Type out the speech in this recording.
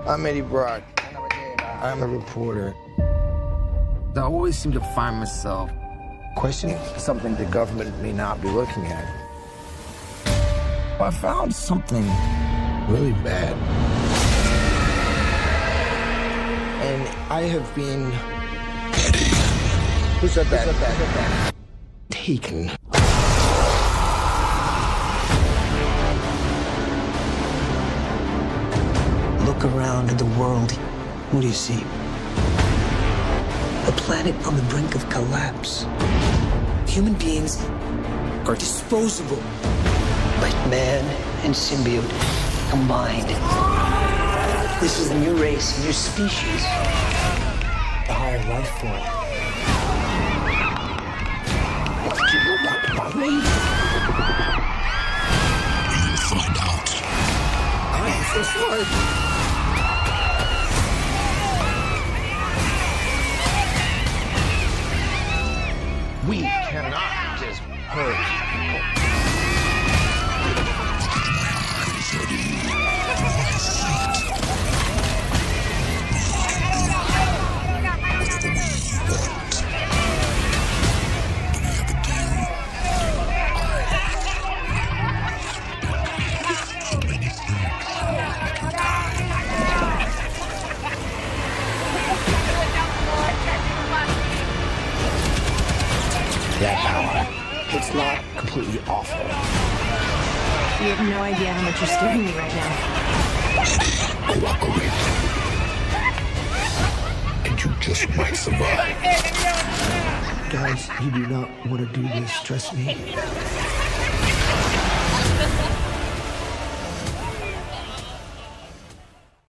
I'm Eddie Brock. I'm a reporter. I always seem to find myself questioning something the government may not be looking at. I found something really bad. And I have been... Who said that? Taken. Look around at the world. What do you see? A planet on the brink of collapse. Human beings are disposable. But man and symbiote combined. This is a new race, a new species. A higher life form. What do you want about me? You'll find out. I'm so sorry. We cannot just hurt people. That power, it's not completely awful. You have no idea how much you're scaring me right now. Cooperate. And you just might survive. Guys, you do not want to do this, trust me.